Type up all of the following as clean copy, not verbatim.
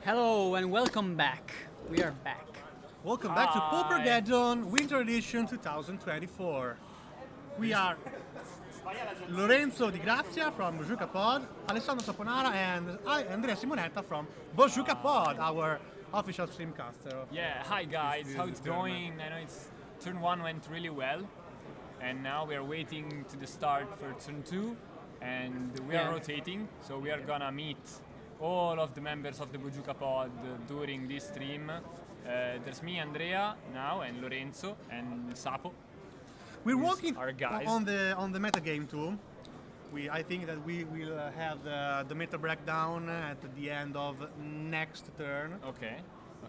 Hello and welcome back. We are back. Welcome back to Paupergeddon Winter Edition 2024. We are Lorenzo Di Grazia from BojukaPod, Alessandro Saponara, and I, Andrea Simonetta from BojukaPod, our official streamcaster. Yeah, hi guys, this how it's tournament. going? I know turn 1 went really well, and now we are waiting to the start for turn 2, and we are rotating, so we are gonna meet all of the members of the BojukaPod during this stream. There's me, Andrea, now, and Lorenzo, and Sapo. We're working our guys. on the metagame too. I think that we will have the meta breakdown at the end of next turn. Okay.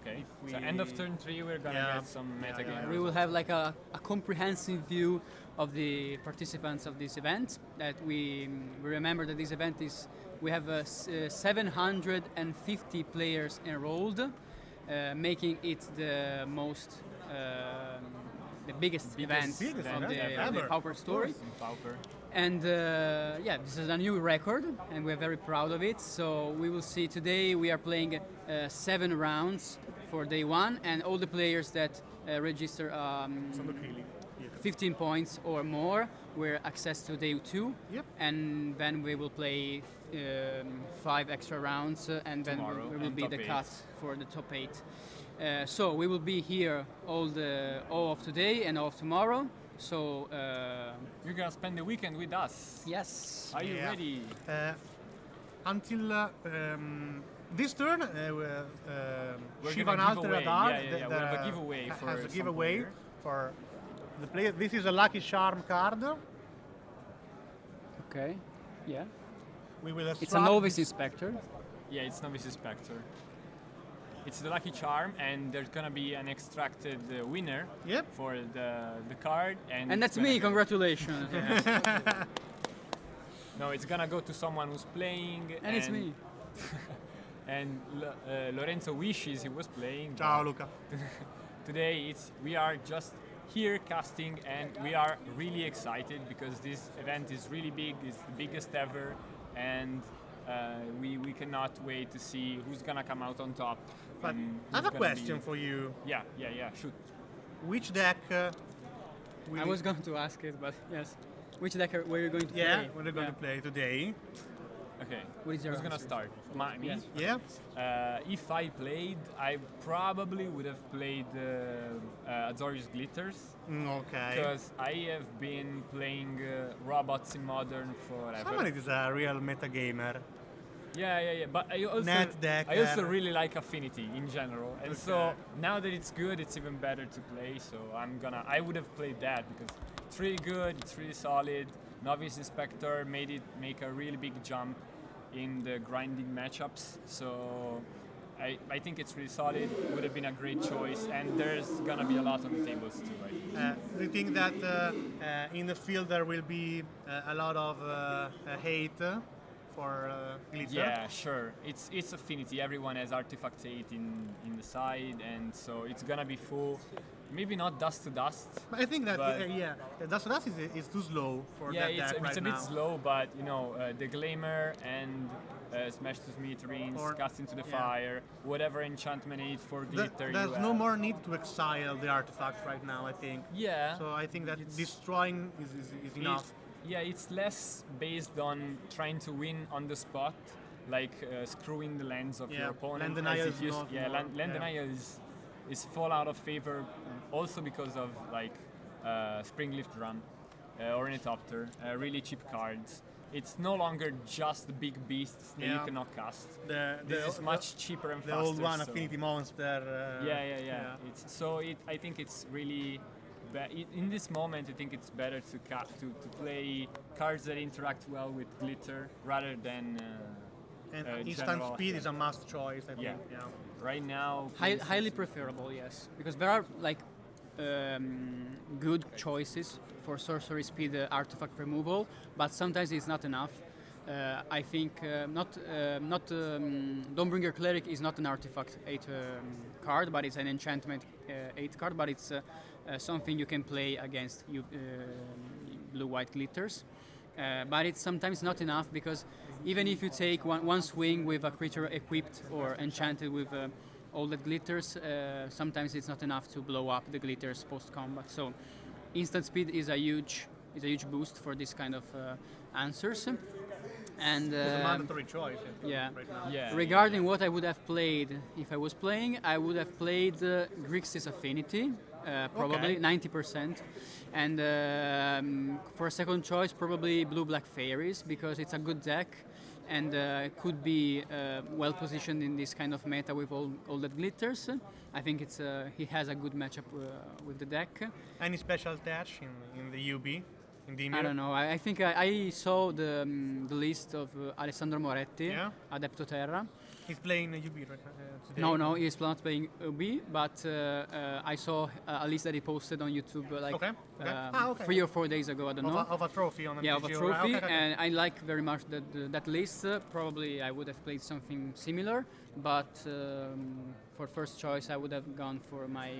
If So we- end of turn 3, we're gonna Yeah. get some metagame. Yeah. We will have like a comprehensive view of the participants of this event. That we remember that this event is we have 750 players enrolled, making it the most the biggest event biggest of event the ever. Pauper story. In Pauper. And this is a new record, and we're very proud of it. So we will see today. We are playing 7 rounds for day 1, and all the players that register 15 points or more will access to day 2. Yep. And then we will play 5 extra rounds, and then Tomorrow, we will and be top the 8. cut for the top 8. So we will be here all of today and all of tomorrow. So You're gonna spend the weekend with us. yes. Are you Yeah. ready? Until this turn, We're Shivan gonna give Alter away. Adar Yeah. We have a giveaway for has a some giveaway player. for the player. This is a Lucky Charm card. Okay. Yeah. We will It's a extract novice inspector. Yeah, it's Novice Inspector. It's the lucky charm, and there's gonna be an extracted winner Yep. for the card, And it's that's gonna me, go- congratulations. No, it's gonna go to someone who's playing, And it's me. And Lorenzo wishes he was playing. Ciao but Luca. Today we are just here casting, and we are really excited because this event is really big. It's the biggest ever, and we cannot wait to see who's gonna come out on top. But and I who's have a gonna question be- for you. Yeah. Shoot. Which deck? Will I was going to ask it, but yes. Which deck were you going to yeah, play? we're going to play today. Okay. What is your Who's gonna answer? start? Me. Yeah. Yeah. If I played, I probably would have played Azorius Glitters. Okay. Because I have been playing robots in Modern forever. Somebody is a real metagamer. Yeah. But I also, Net deck, I also really like Affinity in general, and so Okay. now that it's good, it's even better to play. So I would have played that because it's really good, it's really solid. Novice Inspector make a really big jump in the grinding matchups. So I think it's really solid. Would have been a great choice, and there's gonna be a lot on the tables too. I think. Do you think that in the field there will be a lot of hate for Glitter? Yeah, sure. It's Affinity. Everyone has Artifact 8 in the side, and so it's gonna be full. Maybe not Dust to Dust. But I think that But- Dust is too slow for Yeah, that it's deck right a now. bit slow, but the Glamour and Smash to Smithereens, Or- Cast into the yeah. Fire, whatever enchantment 8 for Glitter There's you no have. more need to exile the artifacts right now, I think. Yeah. So I think that It's- destroying is enough. It's less based on trying to win on the spot, like screwing the lands of Yeah, your opponent. land as denial it is used- not yeah, more- land yeah. denial is fall out of favor, also because of like Springlift Run, Ornithopter, really cheap cards. It's no longer just the big beasts that you Yeah. cannot cast. The This is much cheaper and the faster. old one, so- Affinity Monster. Yeah. I think it's really. In this moment, I think it's better to play cards that interact well with glitter rather than. And instant general speed hit. is a must choice, I think. Yeah. Yeah. Right now, for Highly instance, preferable, yes. Because there are like good choices for sorcery speed artifact removal, but sometimes it's not enough. I think Dawnbringer Cleric is not an artifact 8 card, but it's an enchantment 8 card, but it's something you can play against blue-white glitters. but it's sometimes not enough because even if you take one swing with a creature equipped or enchanted with all the glitters, sometimes it's not enough to blow up the glitters post combat. So instant speed is a huge boost for this kind of answers. And It's a mandatory choice. yeah. Right now. Yeah. Regarding what I would have played if I was playing, I would have played Grixis Affinity, probably Okay. 90%. And for a second choice, probably Blue Black Fairies, because it's a good deck and could be well positioned in this kind of meta with all the glitters. I think he has a good matchup with the deck. Any special attach in the UB? In the I don't know. I think I saw the list of Alessandro Moretti, Yeah? Adepto Terra. He's playing the UB right now. Today. No, he's not playing UB, but I saw a list that he posted on YouTube Okay, okay. Okay. 3 or 4 days ago. I don't know. Of a trophy on the Yeah, of a PG, trophy, okay. and I like very much that list. Probably I would have played something similar, but for first choice I would have gone for my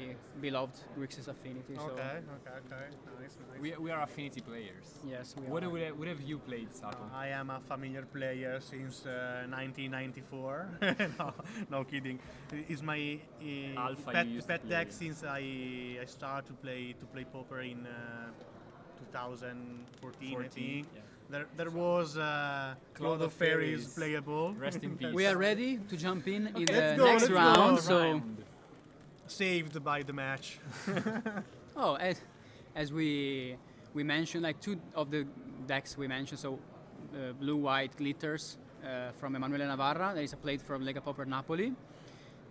beloved Grixis Affinity. So Okay. Nice. We are affinity players. yes, we What are. what have you played, Sapo? I am a familiar player since 1994. no kidding. It's my Alpha pet, you used to pet play. deck since I started to play Pauper in 2014, I think. Yeah. There was Cloud of Fairies Fairies. playable. Rest in peace. We are ready to jump in let's the go, next let's go. round. So. Saved by the match. Oh, as we mentioned, like two of the decks we mentioned, so blue white glitters from Emanuele Navarra, that is a plate from Lega Pauper Napoli,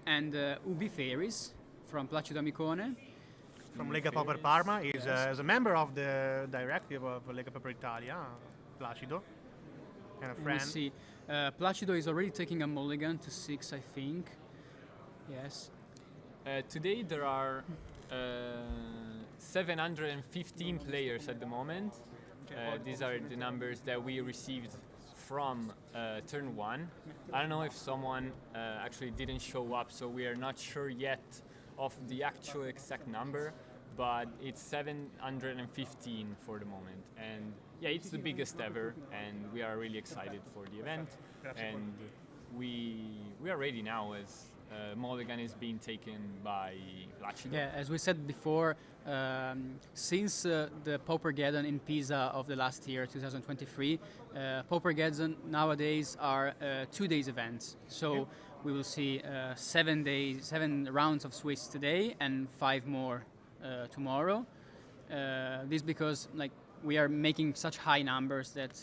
and Ubi Fairies from Placido Amicone. From Lega Pauper Parma is as a member of the directive of Lega Pauper Italia, Placido, and a We friend. see Placido is already taking a mulligan to 6, I think. Yes. Today there are 715 players at the moment. These are the numbers that we received from turn 1. I don't know if someone actually didn't show up, so we are not sure yet of the actual exact number, but it's 715 for the moment. And yeah, it's the biggest ever, and we are really excited for the event. And we are ready now as Mulligan is being taken by Placido. Yeah, as we said before, since the Paupergeddon in Pisa of the last year, 2023, Paupergeddon nowadays are 2 days events. So we will see 7 rounds of Swiss today and 5 more tomorrow. This because we are making such high numbers that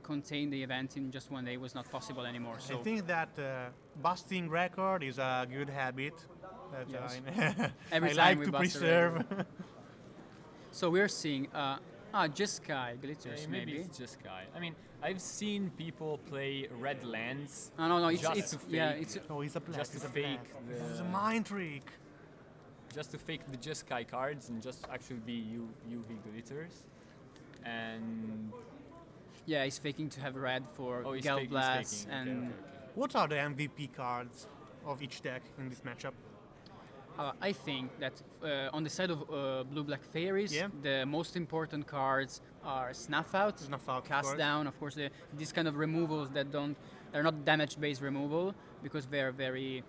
contain the event in just 1 day was not possible anymore. So I think that busting record is a good habit that Yes. I Every time like we to bust a preserve. So we're seeing just sky glitters Maybe maybe. it's just Sky. I mean, I've seen people play red lands No, it's just it's to yeah, fake- it's Oh, he's a black. Just to he's a fake black. the- This is a mind trick. just to fake the just Sky cards and just actually be UV glitters. And yeah, he's faking to have red for he's Gale he's Blast faking. and Okay. What are the MVP cards of each deck in this matchup? I think that on the side of Blue Black Fairies, Yeah. the most important cards are Snuff Out, Snuff Out, of Cast course. Down, of course, these kind of removals they're not damage-based removal because they're very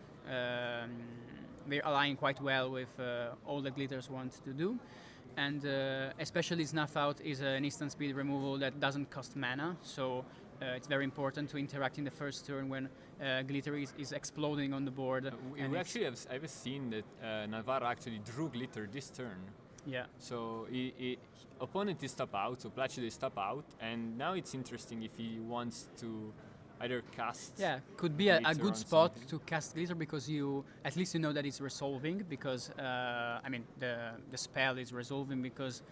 they align quite well with all the glitters want to do. And especially Snuff Out is an instant speed removal that doesn't cost mana, so it's very important to interact in the first turn when glitter is exploding on the board. and we it's- actually I've seen that Navarra actually drew glitter this turn. yeah. So opponent is top out, so Placido is top out, and now it's interesting if he wants to either cast. Yeah, could be a glitter good on spot something. to cast glitter because at least you know that it's resolving because the spell is resolving because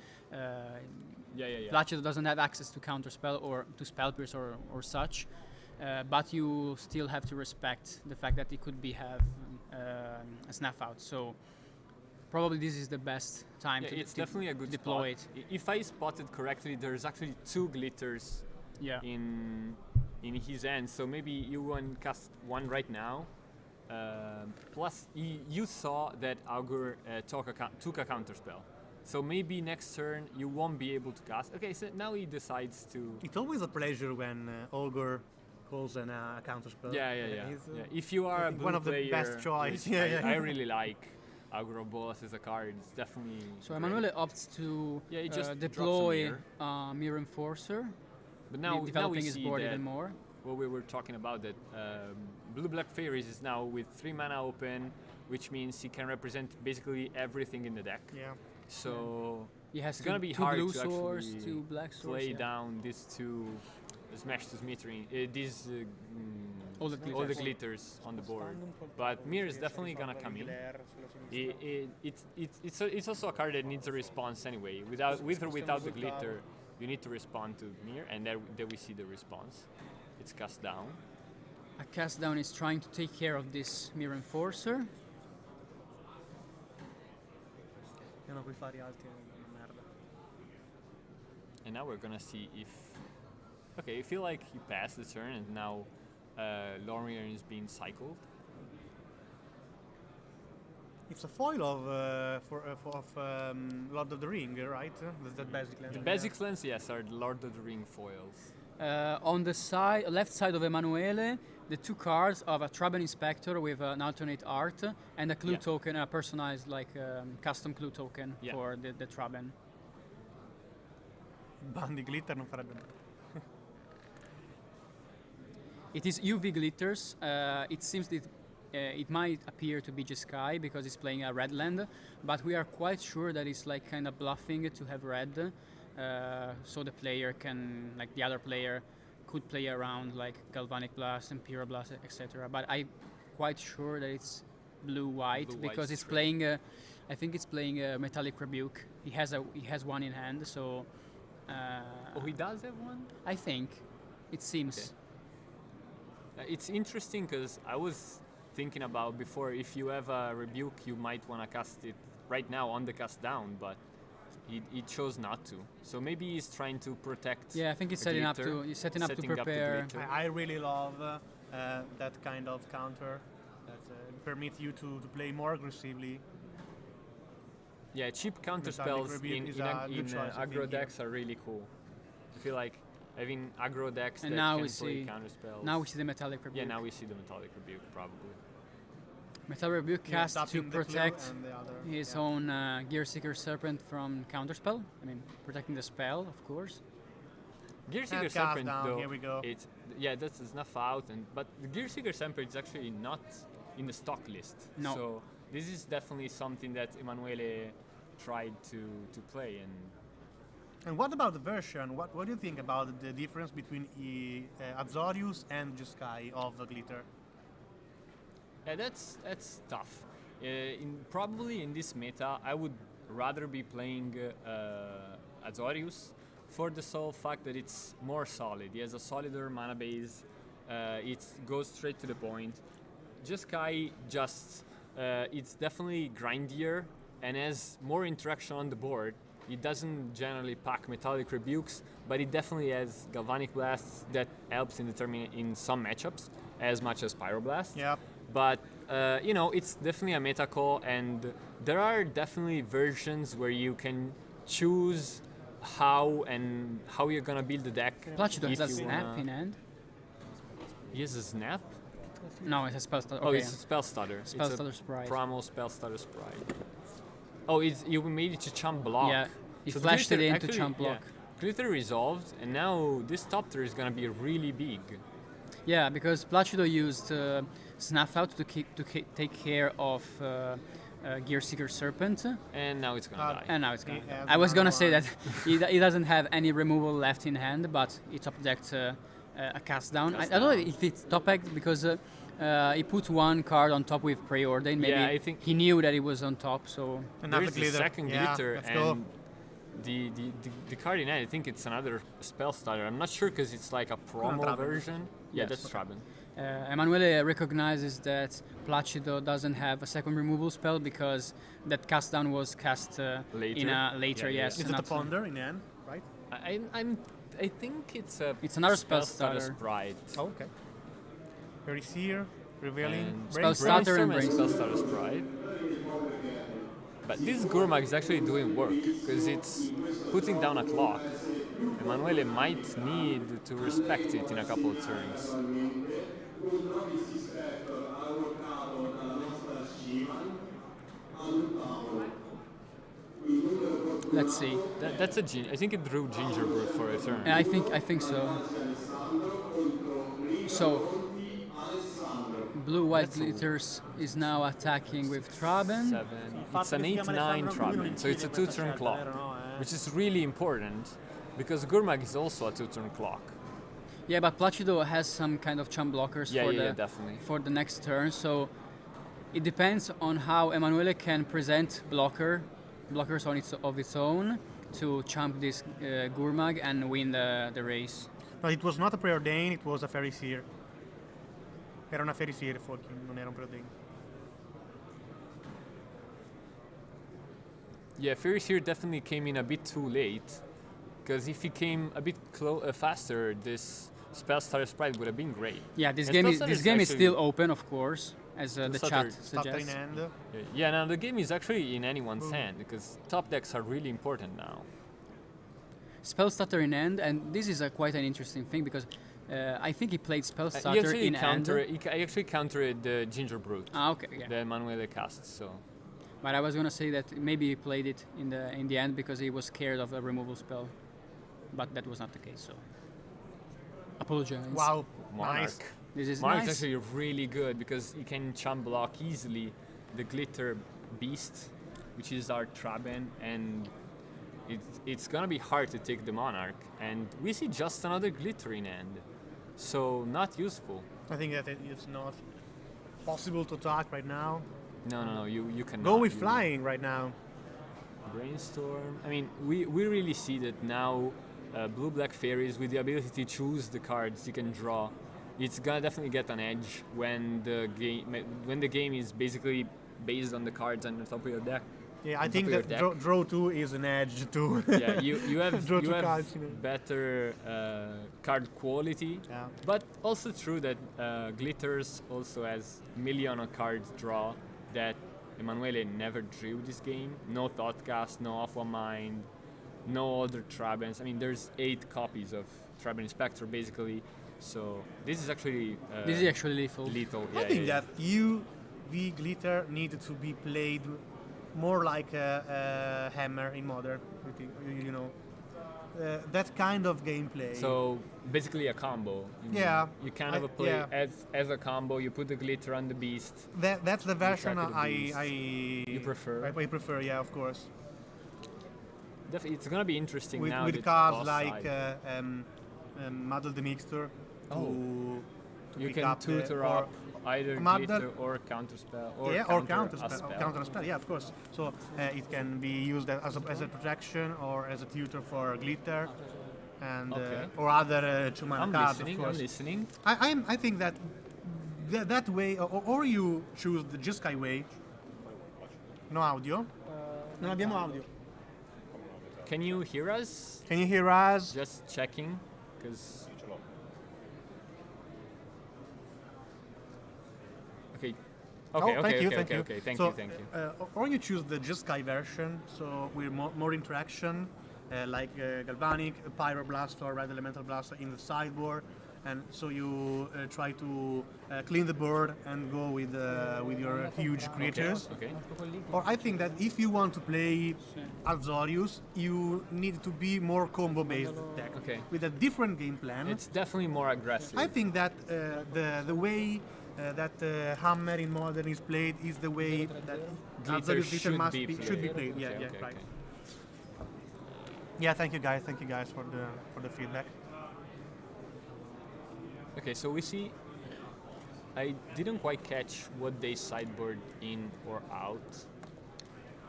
Yeah. Placido doesn't have access to counter spell or to spell pierce or such, but you still have to respect the fact that it could have a snuff out. So probably this is the best time Yeah, to it's definitely a good deploy spot. If I spotted correctly, there's actually 2 glitters it. Yeah. in his hand, so maybe you want to cast one right now. Plus, you saw that Augur took a counter spell, So maybe next turn you won't be able to cast. Okay, so now he decides to. It's always a pleasure when Ogre calls a counter spell. Yeah. He's, If you are I a think blue one of the player, best choice. which Yeah. I really like Aggro Boss as a card. It's definitely. So great. Emanuele opts to Yeah, he just drops a deploy mirror. Mirror Enforcer, But now we developing his see board that even more. what we were talking about, that Blue Black Fairies is now with 3 mana open, which means he can represent basically everything in the deck. Yeah. So He has it's gonna be two hard blue to swords, actually two black swords. play yeah. down these two smash to smetering, All the all the glitters. glitters on the board. But Mirror is definitely gonna come in. It's also a card that needs a response anyway. With or without the glitter, you need to respond to Mirror, and there we see the response. It's cast down. A cast down is trying to take care of this Mirror Enforcer. Quei fari alti è una merda. And now we're gonna see if. Okay, I feel like he passed the turn, and now Lorien is being cycled. It's a foil of Lord of the Ring, right? That basic land. The basic lands, yes, are the Lord of the Ring foils. On the left side of Emanuele, the two cards of a Traben Inspector with an alternate art and a clue Yeah. token, a personalized custom clue token Yeah. for the Traben. Bandi glitter non farebbe male. It is UV glitters. It seems that it might appear to be Jeskai because it's playing a red land, but we are quite sure that it's like kind of bluffing to have red, so the player can, like the other player, could play around like Galvanic Blast, Imperial Blast, etc. But I'm quite sure that it's blue-white Blue-white because it's straight. playing. I think it's playing a Metallic Rebuke. He has one in hand, so. Oh, he does have one? I think, it seems. Okay. It's interesting because I was thinking about before, if you have a Rebuke, you might want to cast it right now on the cast down, but he chose not to. So maybe he's trying to protect. Yeah, I think he's the setting glitter, up to setting up to setting up the prepare. glitter. I really love that kind of counter that permits you to play more aggressively. Yeah, cheap counter Metallic spells Rebuke in is a good choice, I aggro think, decks are really cool. I feel like having aggro decks And that now can we play see- counter spells. Now we see the Metallic Rebuke. Yeah, now we see the Metallic Rebuke probably. Metallic Rebuke Yeah, cast to tapping the clue protect and the other, his yeah. own Gearseeker Serpent from counterspell. I mean, protecting the spell, of course. Gearseeker cast Serpent down, though, here we go. that's a snuff out, but the Gearseeker Serpent is actually not in the stock list. No. So this is definitely something that Emanuele tried to play, And what about the version? What do you think about the difference between Azorius and Jeskai of the glitter? yeah, that's tough. Probably in this meta, I would rather be playing Azorius for the sole fact that it's more solid. He has a solider mana base. It goes straight to the point. Jeskai it's definitely grindier and has more interaction on the board. It doesn't generally pack Metallic Rebukes, but it definitely has Galvanic Blasts that helps in some matchups as much as Pyroblast. Yeah. But it's definitely a meta call, and there are definitely versions where you can choose how you're gonna build the deck. Placido has if a you snap wanna- in hand. He has a snap. No, it's a spell starter. Oh, Okay. it's a spell stutter. Spell It's stutter a sprite. Promo spell stutter sprite. Oh, you made it to chump block. Yeah, he So flashed it glitter- into actually, chump block. Yeah, glitter resolved, and now this top tier is gonna be really big. Yeah, because Placido used Snuff Out to take care of Gearseeker Serpent, And now it's gonna die. and now it's gonna. He has I was gonna say one. that he doesn't have any removal left in hand, but he top decked a cast down. I don't know if it's top decked because he put one card on top with Preordain. Maybe Yeah, I think- he knew that it was on top, so Another There's the glitter. second Yeah, glitter, let's and go. the card in hand, I think it's another spell starter. I'm not sure because it's like a promo Traben. version. Yeah, Yes. that's Traben. Emanuele recognizes that Placido doesn't have a second removal spell because that cast down was cast Later? in a later. Yeah, Yes, Is it a not- ponder in the end, right? I think It's another spell starter starter. sprite. Oh, okay. Very seer, revealing. And Spell starter and Brainstorm and Brainstorm. spell starter sprite. But this Gurmag is actually doing work because it's putting down a clock. Emanuele might need to respect it in a couple of turns. Let's see. That's a I think it drew Gingerbread for a turn. And I think so. So blue-white glitters is now attacking with Traben. 7. It's an 8-9 Traben, so it's a 2-turn clock, which is really important because Gurmag is also a 2-turn clock. Yeah, but Placido has some kind of chump blockers Definitely. for the next turn, so it depends on how Emanuele can present blockers of its own to chump this Gurmag and win the race. No, it was not a preordain, it was a Ferisier. Era una Ferisier, Folkin, non era un preordain. Yeah, Ferris here definitely came in a bit too late, because if he came a bit faster, this Spellstar Sprite would have been great. Yeah, this And game is still open, of course, as the chat Stutter in suggests. hand. Yeah, now the game is actually in anyone's hand, because top decks are really important now. Spell stutter in end, and this is quite an interesting thing because I think he played spell He stutter actually in end. I actually countered the Gingerbread, Okay, yeah. the Emanuele cast, so... But I was gonna say that maybe he played it in the end because he was scared of a removal spell, but that was not the case. So, apologize. Wow, Monarch. nice. This is Monarch is nice. actually really good because he can chump block easily the Glitter Beast, which is our Traben, and it's gonna be hard to take the Monarch. And we see just another Glitter in end, so not useful. I think that it's not possible to attack right now. No, you can Go with flying right now. Brainstorm. I mean, we really see that now. Blue-black fairies with the ability to choose the cards you can draw. It's gonna definitely get an edge when the game is basically based on the cards on the top of your deck. Yeah, I think that draw 2 is an edge too. Yeah, you have Draw you two have cards, you know. better card quality. Yeah. But also true that Glitters also has million of cards draw that Emanuele never drew this game. No Thoughtcast, no Off One Mind, no other Trabens. I mean, there's 8 copies of Traben Inspector basically. So this is actually lethal. lethal. I think that UV Glitter needed to be played more like a hammer in Modern. You know, that kind of gameplay. So basically a combo. Yeah. You kind of play as a combo. You put the glitter on the beast. That's the version You prefer. I prefer, yeah, of course. It's gonna be interesting now With that cards boss like side. Muddle the Mixture to you pick can up tutor or up either Muddle- glitter or counterspell or counter a spell. counter spell, yeah, of course. So it can be used as a protection or as a tutor for glitter, and or other 2 mana I'm cards. listening. Of course. I'm listening. I think that that way, or you choose the Jeskai way. No audio. Non abbiamo audio. Can you hear us? Can you hear us? Just checking, because. Okay. Okay. Thank you. Or you choose the Jeskai version, so with more interaction, like Galvanic, Pyroblast, or Red Elemental Blast in the sideboard, and so you try to clean the board and go with your huge creatures. Okay. Or I think that if you want to play Azorius, you need to be more combo-based deck with a different game plan. It's definitely more aggressive. I think that the way that Hammer in Modern is played is the way that Azorius should be played. Yeah, right. Yeah, thank you guys for the feedback. Okay, so we see. I didn't quite catch what they sideboard in or out,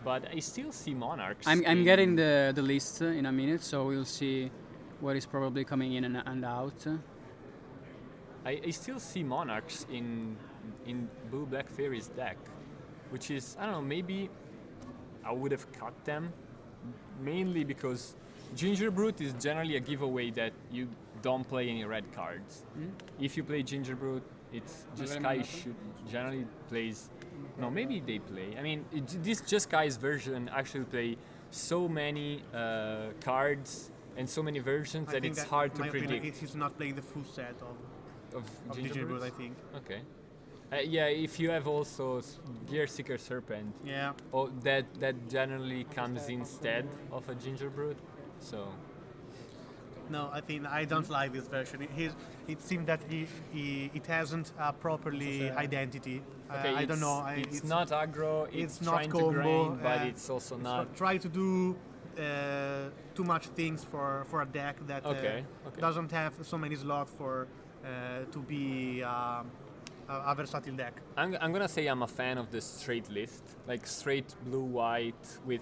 but I still see Monarchs. I'm getting the list in a minute, so we'll see what is probably coming in and out. I still see Monarchs in Blue Black Fairies deck, which is, I don't know, maybe I would have cut them, mainly because Gingerbread is generally a giveaway that you don't play any red cards. If you play Gingerbread, it's Jeskai should generally plays. No, maybe they play. I mean, this Jeskai's version actually play so many cards and so many versions that it's hard to predict. He's not playing the full set Of Gingerbread, I think. Okay. Yeah, if you have also Gear Seeker Serpent, Yeah. that generally comes instead of a Gingerbread. So No, I think I don't like this version. It seems that it hasn't a properly identity. I don't know. It's not aggro. It's not trying combo, to grind, but it's also not. Try to do too much things for a deck that doesn't have so many slots for to be a versatile deck. I'm gonna say I'm a fan of the straight list, like straight blue-white with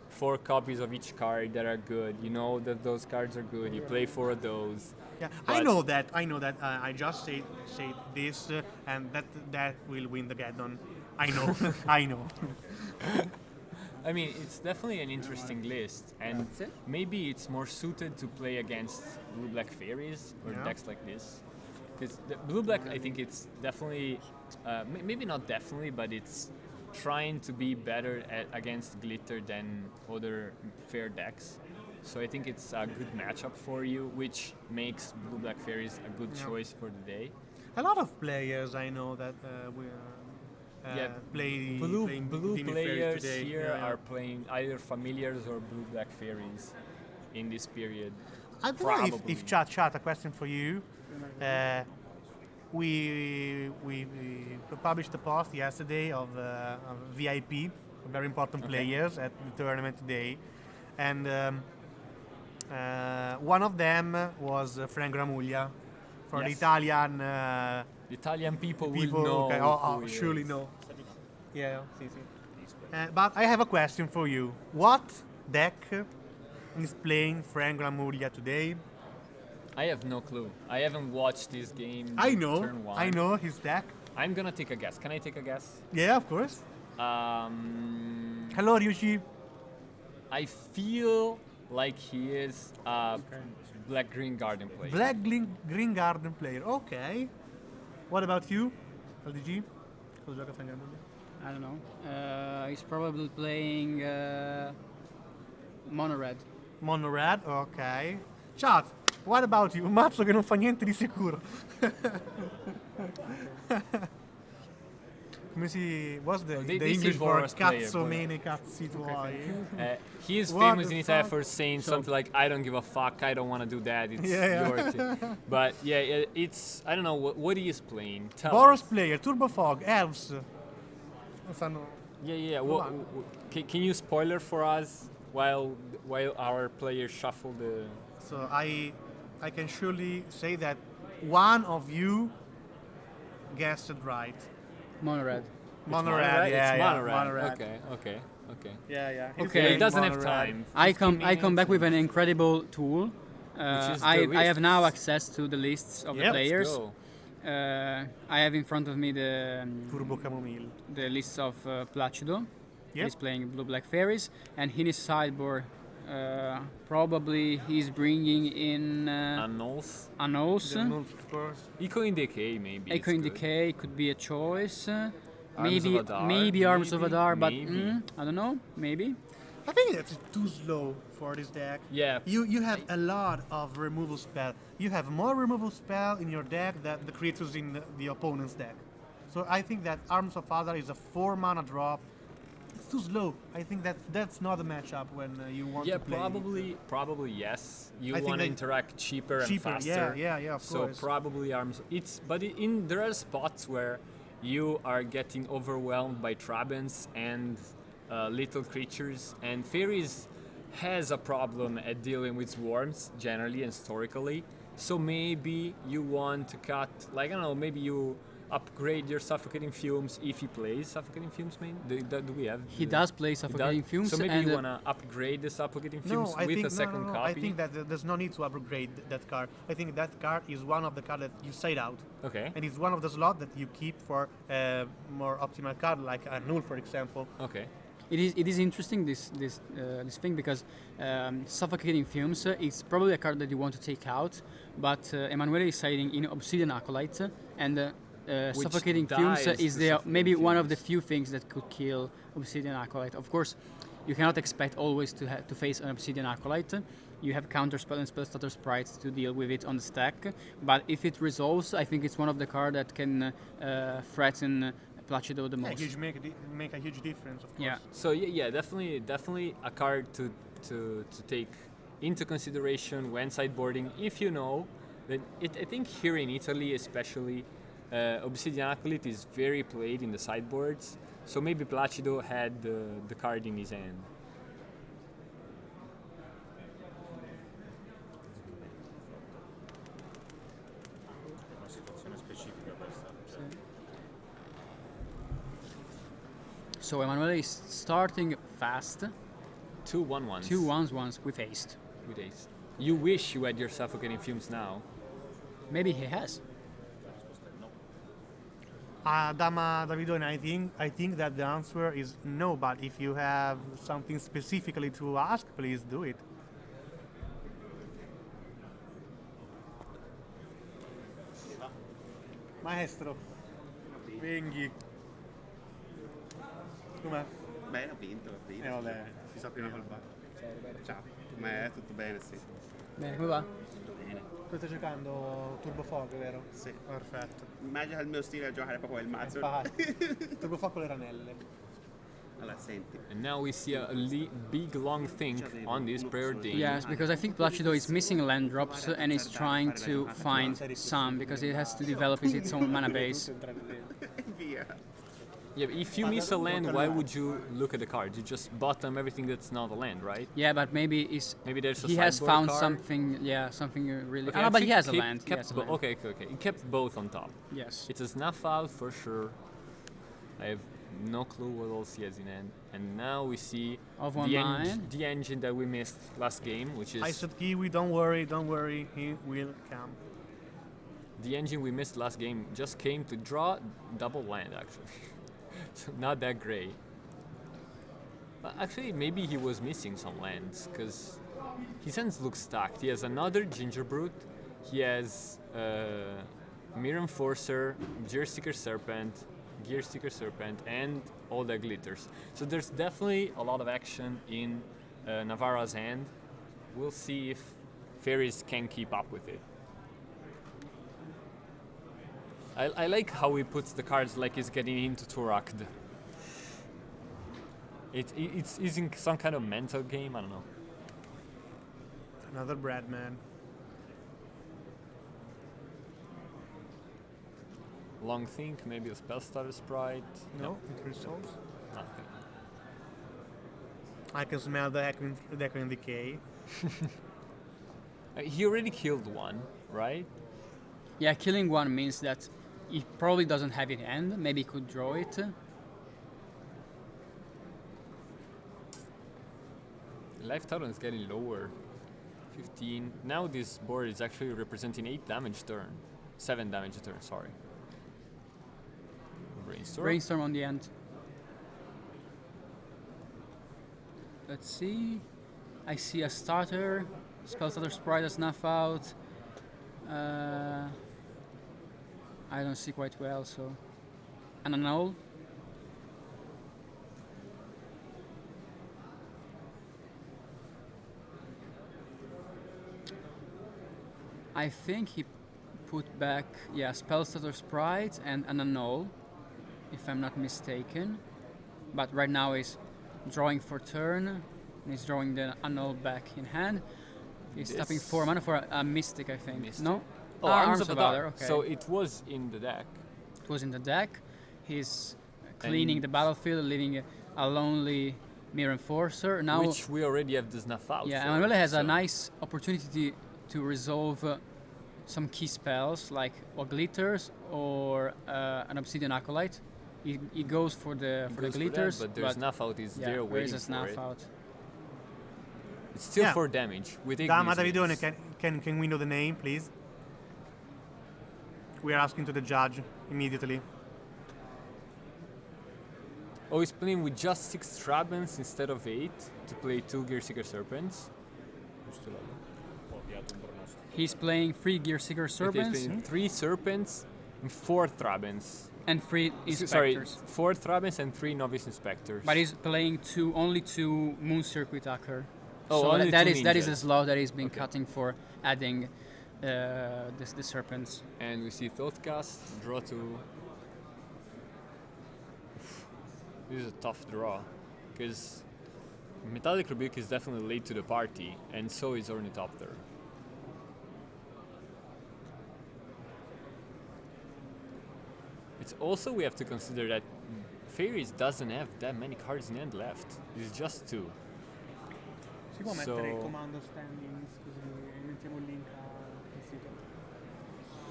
4 copies of each card that are good. You know that those cards are good. You play 4 of those. Yeah, I know that. I just say this, and that will win the Geddon. I know. I know. I mean, it's definitely an interesting list, and maybe it's more suited to play against blue-black fairies or decks like this. Because the blue-black, I think it's definitely, maybe not definitely, but it's trying to be better against glitter than other fair decks. So I think it's a good matchup for you, which makes blue-black fairies a good choice for the day. A lot of players I know that play blue Demon players today. here are playing either familiars or blue-black fairies in this period. I don't know if chat, a question for you. We published a post yesterday of VIP, very important players at the tournament today, and one of them was Frank Gramuglia, for the Italian. The Italian people will People know. who surely know. Yeah, but I have a question for you. What deck is playing Frank Gramuglia today? I have no clue. I haven't watched this game. I know. Turn 1. I know his deck. I'm gonna take a guess. Can I take a guess? Yeah, of course. Hello, Ryushi. I feel like he is a black-green garden player. Green Garden player. Okay. What about you, LDG? Cosa gioca Frank Gramuglia? I don't know. He's probably playing mono red. Mono red. Ok. Chat. What about you? Un mazzo che non fa niente di sicuro. Come si... What's the English for cazzo mene cazzi tuoi? He is What famous the in Italy fuck? for saying something like, I don't give a fuck, I don't want to do that, it's Yeah. your thing. But yeah, it's... I don't know what he is playing. Tell Boros us. player, Turbo Fog, Elves. Yeah. Can you spoiler for us while our players shuffle the... So I can surely say that one of you guessed it right. Mono red. Mono Mono red, red? yeah, It's yeah. mono red. Mono red. Okay. Yeah. Okay. He doesn't have Mono red. time. I 15 come back with an minutes. incredible tool. Which is the I have now lists. access to the lists of Yep. the players. Go. I have in front of me Turbo Chamomile. the lists of Placido. Yep. He's playing blue-black fairies, and in his sideboard, probably he's bringing in Annals. Annals. The Nulls, of course. Echo in Decay, maybe. Echo is in good. Decay could be a choice. Arms of Adar, maybe Arms of maybe, Adar, but maybe. I don't know. Maybe. I think that's too slow for this deck. Yeah. You have a lot of removal spell. You have more removal spell in your deck than the creatures in the opponent's deck. So I think that Arms of Adar is a 4 mana drop. It's too slow. I think that's not a matchup when you want Yeah, to play. probably yes. You I think want to that- interact cheaper and Cheaper, faster. yeah, of So course. probably arms. There are spots where you are getting overwhelmed by Trabants and little creatures, and fairies has a problem at dealing with swarms generally and historically. So maybe you want to cut, like I don't know, maybe you upgrade your suffocating fumes if he plays suffocating fumes. Do we have? He does play Suffocating Fumes, So maybe and you wanna upgrade the suffocating fumes No, I with think a second no. copy. I think that there's no need to upgrade that card. I think that card is one of the cards that you side out, Okay. and it's one of the slots that you keep for more optimal card, like a Null, for example. Okay. It is interesting this thing because suffocating fumes is probably a card that you want to take out, but Emanuele is citing in Obsidian Acolyte, and suffocating fumes dies is to the suffocating maybe one of the fumes. few things that could kill Obsidian Acolyte. Of course, you cannot expect always to face an Obsidian Acolyte. You have counterspell and spellstutter sprites to deal with it on the stack, but if it resolves, I think it's one of the cards that can threaten Placido the most. Make a huge difference, of course. Yeah. So definitely a card to take into consideration when sideboarding. If you know that I think here in Italy especially, Obsidian Acolyte is very played in the sideboards. So maybe Placido had the card in his hand. Una situazione specifica questa. So Emanuele is starting fast. 2/1/1s. 2/1/1s with haste. with ace. You wish you had your suffocating fumes now. Maybe he has. Dama Davidone, I think that the answer is no, but if you have something specifically to ask, please do it. Maestro, venghi. Com'è? Bene, ho vinto. Vabbè. Si sa prima col bar. Ciao. Com'è? Tutto bene, sì. Bene, come va? Tutto bene. Tu stai giocando Turbo Fog, vero? Sì. Perfetto. Immagina il mio stile a giocare proprio il mazzo. Infatti. Turbo Fog con le ranelle. Allora, senti. And now we see a big long thing on this preordained. Yes, because I think Placido is missing land drops and is trying to find some because it has to develop its own mana base. Via. Yeah, but if you miss a land, why would you look at the cards? You just bottom everything that's not a land, right? Yeah, but maybe Maybe there's a he has sideboard found card. something. Yeah, something really. Okay, Ah, but he actually has a keep- land. He kept has a bo- land. okay. He kept both on top. Yes. It's a snuff out for sure. I have no clue what else he has in hand. And now we see Of the, 1/9. the engine that we missed last game, which is I said Kiwi, don't worry, he will come. the engine we missed last game. Just came to draw double land actually. So not that great. But actually, maybe he was missing some lands because his hands look stacked. He has another Ginger Brute. He has Mirror Enforcer, Gear Seeker Serpent, and all that glitters. So there's definitely a lot of action in Navarra's hand. We'll see if Fairies can keep up with it. I like how he puts the cards like he's getting into Turakd. It's in some kind of mental game, I don't know. Another Bradman. Long think, maybe a Spellstutter Sprite. No, it resolves. Nothing. I can smell the Echoing Decay. He already killed one, right? Yeah, killing one means that he probably doesn't have it in hand. Maybe he could draw it. Life total is getting lower. 15. Now this board is actually representing 8 damage turn. 7 damage a turn, sorry. Brainstorm. Brainstorm on the end. Let's see. I see a starter. Spellstutter Sprite, a snuff out. I don't see quite well, so. An annul. I think he put back, yeah, Spellstutter Sprite and an annul, if I'm not mistaken. But right now he's drawing for turn, and he's drawing the annul back in hand. He's tapping 4 mana for a Mystic, I think. Mystic. No? Oh, Ah, Arms of Adar. Okay. So it was in the deck. It was in the deck. He's cleaning And- the battlefield, leaving a lonely Mirror Enforcer. Now, Which we already have the snuff out. yeah, for, Emanuele has so a nice opportunity to resolve some key spells like or Glitters or an Obsidian Acolyte. He goes for the he for the goes Glitters, that, but their snuff out is yeah, there there is waiting a for snuff it. out. It's still Yeah. 4 damage. We take Dama these Davidone, hits. can we know the name, please? We are asking to the judge immediately. Oh, he's playing with just 6 Trabans instead of 8 to play 2 Gearseeker Serpents. He's playing 3 Gearseeker He's Serpents playing 3 Serpents and 4 Trabans. and 3 Sorry, Inspectors. 4 Trabans and 3 Novice Inspectors. But he's playing only 2 Moon Circuit Hacker. Oh, so only that 2 is a ninjas. slot that he's been cutting for adding the Serpents. And we see Thoughtcast, draw 2. This is a tough draw, because Metallic Rebuke is definitely late to the party, and so is Ornithopter. It's also, we have to consider that Fairies doesn't have that many cards in hand left. It's just 2. Si può So- mettere il comando standings così mettiamo il link al sito.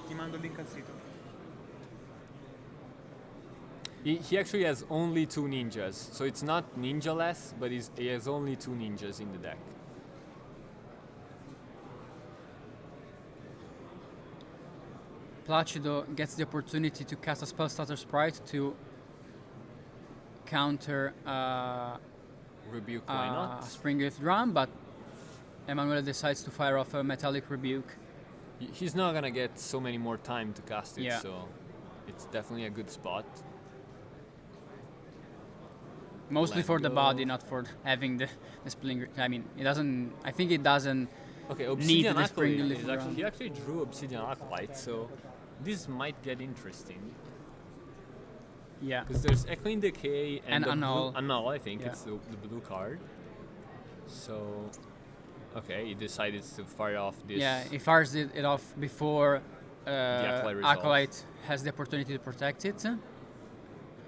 Ti mando il link al sito. He actually has only 2 ninjas, so it's not ninja-less, but he has only 2 ninjas in the deck. Placido gets the opportunity to cast a Spell Starter Sprite to counter Rebuke, why not? Springleaf Drum, but Emanuele decides to fire off a Metallic Rebuke. He's not gonna get so many more time to cast it, Yeah. so it's definitely a good spot. Mostly for the Lando. body, not for having the Spring. I mean, it doesn't. I think it doesn't. Okay, Need Obsidian the Acolyte Springleaf is actually, Drum. he actually drew Obsidian Acolyte, so this might get interesting. Yeah. Because there's Echoing Decay And the Annul. Blue, Annul, I think, Yeah. it's the blue card. So, okay, he decided to fire off this. Yeah, he fires it off before Acolyte resolves. Acolyte has the opportunity to protect it.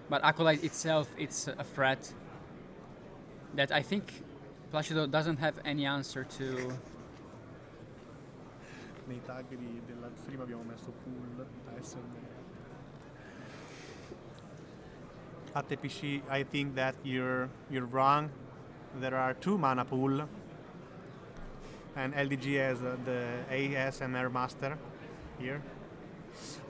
But Acolyte itself, it's a threat that I think Placido doesn't have any answer to. Nei tag della stream abbiamo messo pool ASMR. At TPC, I think that you're wrong. There are 2 mana pool, and LDG has the ASMR master here.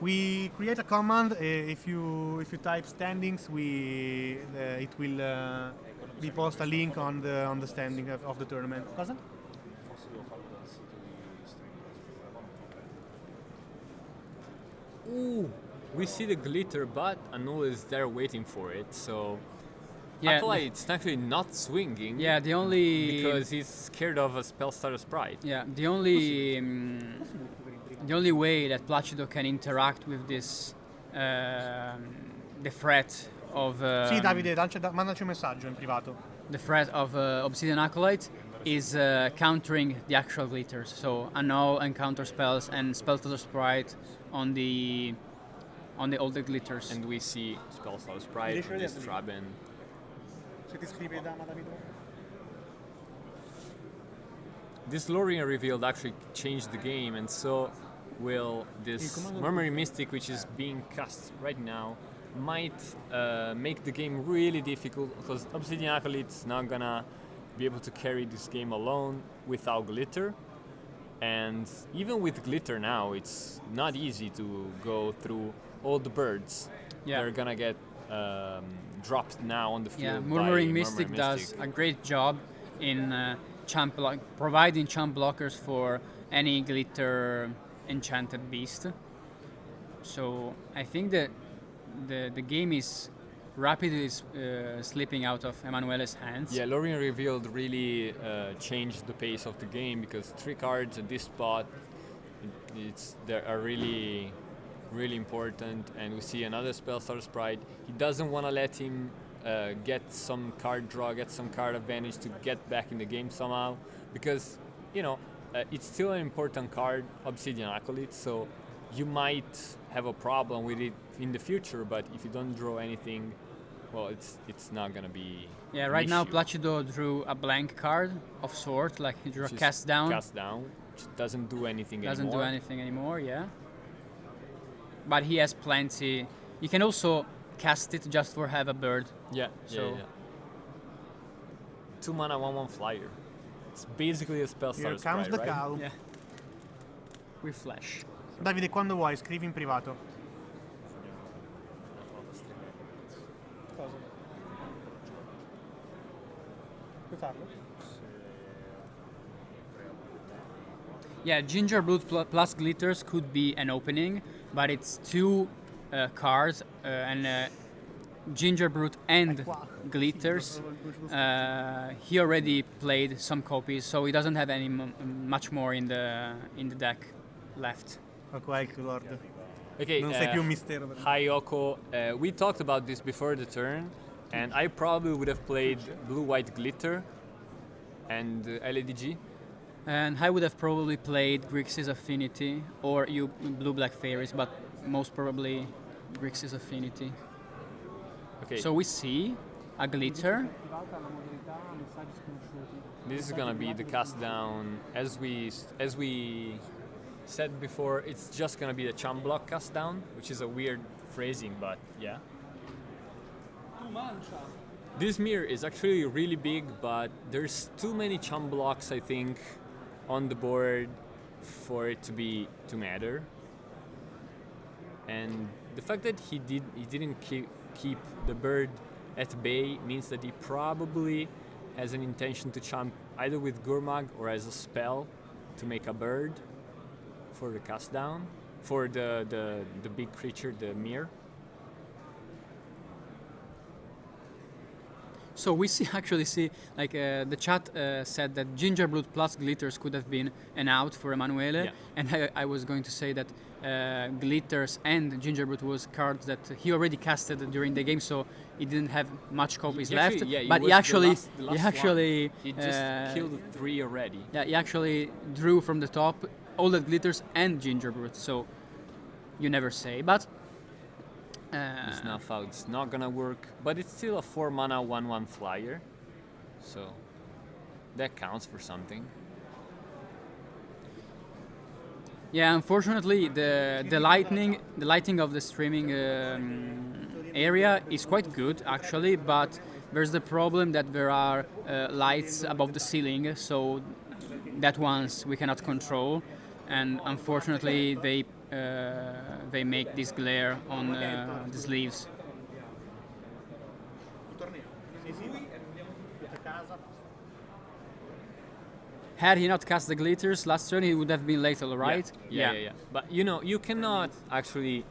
We create a command. If you type standings, it will we post a link on the standing of the tournament. Cosa? Ooh, we see the glitter, but Annul is there waiting for it, so... Yeah, Acolyte's actually not swinging. yeah. The only Because he's scared of a Spell Starter Sprite. yeah the only way that Placido can interact with this the threat of Sì, Davide, mandaci un messaggio in privato. the threat of Obsidian Acolyte is countering the actual glitters. So annul and counter spells and spell to the sprite on the older glitters. And we see Spell Starter Sprite, riesci a this vederli? Traben. Se ti scrive Dama Davide. This Lorien revealed actually changed the game, and so will this Murmuring Mystic, which is being cast right now, might make the game really difficult, because Obsidian Acolyte's not gonna be able to carry this game alone without glitter. And even with glitter now, it's not easy to go through all the birds. Yeah. They're gonna get dropped now on the field. Yeah, by Murmuring Mystic Murmuring does Mystic. a great job in providing champ blockers for any glitter enchanted beast. So I think that the game is rapidly slipping out of Emanuele's hands. Yeah, Lorien revealed really changed the pace of the game, because 3 cards at this spot, they are really important. And we see another Spell Starter Sprite. He doesn't want to let him get some card draw, get some card advantage to get back in the game somehow, because it's still an important card, Obsidian Acolyte. So you might have a problem with it in the future, but if you don't draw anything, well, it's not gonna be. Yeah, an right now issue. Placido drew a blank card of sort, like he drew a Which is cast down. Cast down, which doesn't do anything Doesn't anymore. do anything anymore, yeah. But he has plenty. You can also cast it just for have a bird. Yeah, So- yeah. 2 mana, 1/1 flyer. It's basically a spell Here starter comes sprite, the right? cow. Yeah. With flash. Davide, quando vuoi, scrivi in privato. Yeah, Gingerbrute plus Glitters could be an opening, but it's two cards and Gingerbrute and Glitters. He already played some copies, so he doesn't have any much more in the deck left. Ok, Lord. Okay, Non sei più un mistero per me. hi Yoko. We talked about this before the turn, and I probably would have played blue-white glitter and LADG. And I would have probably played Grixis Affinity or you blue-black fairies, but most probably Grixis Affinity. Okay, So we see a glitter. this is gonna be the cast down. As we said before, it's just gonna be the charm block cast down, which is a weird phrasing, but yeah. This mirror is actually really big, but there's too many charm blocks, I think, on the board for it to matter. And the fact that he didn't keep the bird at bay means that he probably has an intention to champ either with Gurmag or as a spell to make a bird for the cast down for the big creature, the mirror. So we actually see the chat said that Gingerbrute plus Glitters could have been an out for Emanuele, Yeah. and I was going to say that Glitters and Gingerbrute was cards that he already casted during the game, so he didn't have much copies left. But he actually He just killed 3 already. Yeah, he actually drew from the top all the Glitters and Gingerbrute, so you never say. But It's not out. It's not gonna work, but it's still a 4 mana 1/1 flyer, so that counts for something. yeah, unfortunately, the lighting of the streaming area is quite good actually, but there's the problem that there are lights above the ceiling, so that ones we cannot control, and unfortunately they make this glare on the sleeves. Had he not cast the Glitters last turn, he would have been lethal, right? Yeah. But you cannot actually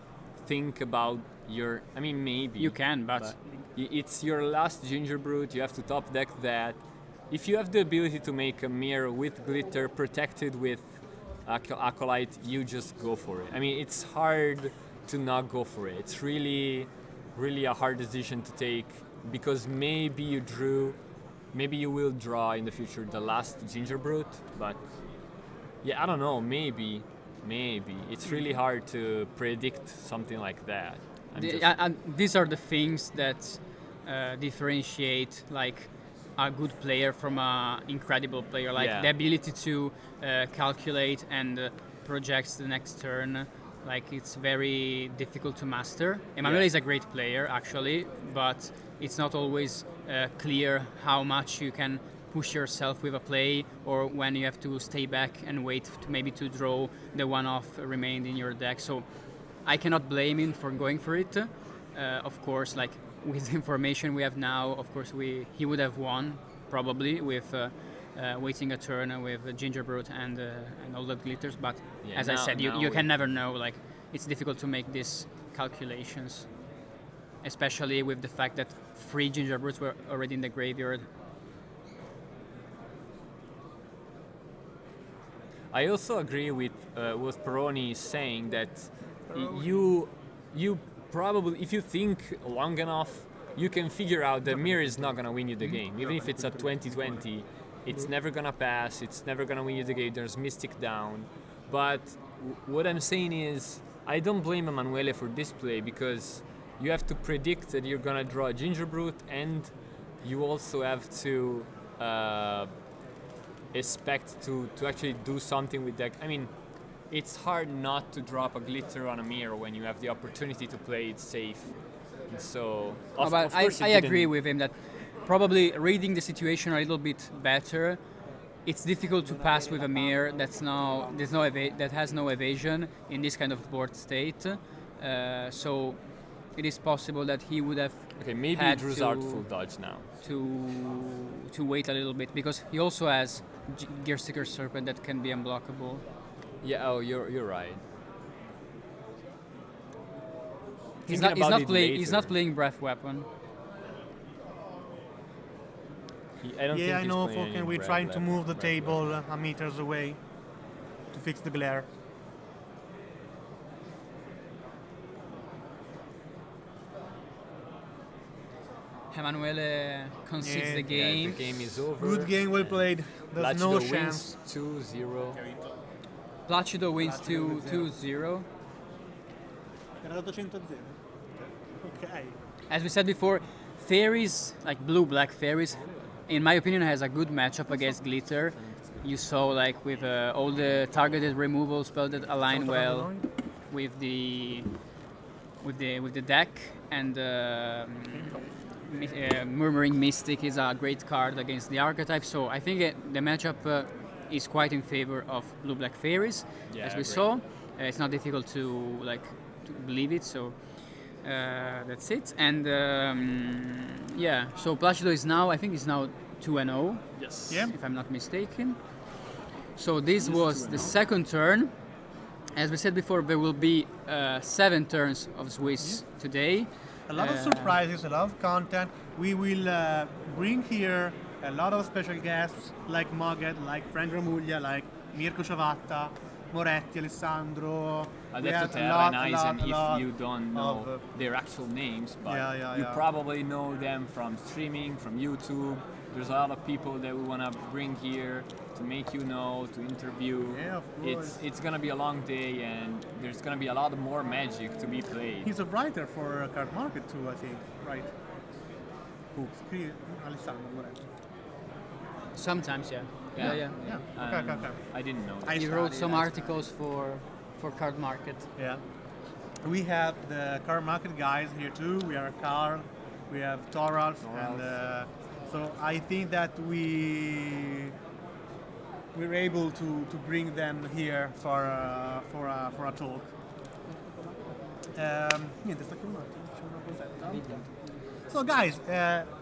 think about your. I mean, maybe You can, but it's your last Gingerbrute. You have to top deck that. If you have the ability to make a mirror with glitter protected with Acolyte, you just go for it. I mean, it's hard to not go for it. It's really, really a hard decision to take because maybe you will draw in the future the last Gingerbrute, but yeah, I don't know, maybe. It's really hard to predict something like that. and these are the things that differentiate like a good player from an incredible player, like Yeah. the ability to calculate and project the next turn. Like it's very difficult to master. Emanuele Yeah. is a great player actually, but it's not always clear how much you can push yourself with a play or when you have to stay back and wait to maybe to draw the one-off remained in your deck. So I cannot blame him for going for it. Of course, like with the information we have now, of course he would have won probably with waiting a turn with Gingerbrute and all the Glitters. But Yeah, as I now- said, now you we- can never know. Like it's difficult to make these calculations, especially with the fact that 3 Gingerbrutes were already in the graveyard. I also agree with what Peroni is saying that you probably, if you think long enough, you can figure out the mirror is not gonna win you the game. Even if it's a 20-20, it's never gonna pass. It's never gonna win you the game. There's Mystic down, but what I'm saying is I don't blame Emanuele for this play because you have to predict that you're gonna draw a Gingerbrute and you also have to expect to actually do something with that. I mean, it's hard not to drop a glitter on a mirror when you have the opportunity to play it safe. And so, of But course, I agree with him that probably reading the situation a little bit better. It's difficult to pass with a mirror that has no evasion in this kind of board state. So it is possible that he would have Okay, maybe he had draws to, out full dodge now. to wait a little bit, because he also has Gearsticker Serpent that can be unblockable. Yeah, oh, you're right. He's Thinking not about it playing. He's not later. playing Breath Weapon. I don't Yeah, think I he's know, playing Falken. any We're Breath trying to Weapon, move the Breath table Weapon. a meters away to fix the glare. Emanuele concedes Yeah. the game. Yeah, the game is over. Good game, well and played. There's Placido no wins chance. 2-0. Placido wins 2-0. Era dato 100-0. Ok. As we said before, Fairies, like blue-black Fairies, in my opinion, has a good matchup against Glitter. You saw like with all the targeted removal spells that align well with the deck, and Murmuring Mystic is a great card against the archetype. So I think the matchup is quite in favor of blue-black Fairies, Yeah, as I we agree. saw. It's not difficult to believe it. So. That's it, and yeah. So Placido is now, I think, he's now 2-0, Yes. Yeah. if I'm not mistaken. So this was the second turn. As we said before, there will be 7 turns of Swiss today. A lot of surprises, a lot of content. We will bring here a lot of special guests like Moged, like Frank Ramuglia, like Mirko Ciavatta, Moretti, Alessandro. We Adesso have Terra and a Eisen, lot if you don't know of, their actual names, but Yeah, you yeah. probably know them from streaming, from YouTube. There's a lot of people that we want to bring here to make you know, to interview. Yeah, of course. It's gonna be a long day, and there's gonna be a lot more Magic to be played. He's a writer for Card Market too, I think. Right. Who? Alessandro Moretti. Sometimes, yeah. Yeah. Yeah. Yeah. Okay. I didn't know. I He wrote studied, some I articles for Card Market. Yeah. We have the Card Market guys here too. We are Carl, we have Toralf, and so I think that we're able to bring them here for a talk. Niente, sta chiamando, c'è una cosetta. So guys,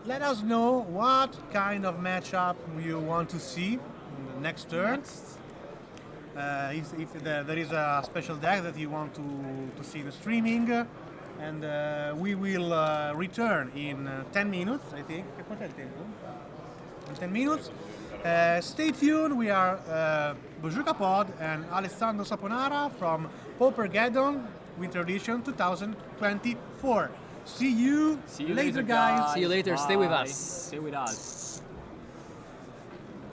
let us know what kind of matchup you want to see in the next turn. If there is a special deck that you want to see in the streaming, and we will return in 10 minutes, I think. Che quant'è il tempo? In 10 minutes. Stay tuned. We are BojukaPod and Alessandro Saponara from Paupergeddon Winter Edition 2024. See you See you later, guys. See you later. Stay with Bye. us. Stay with us.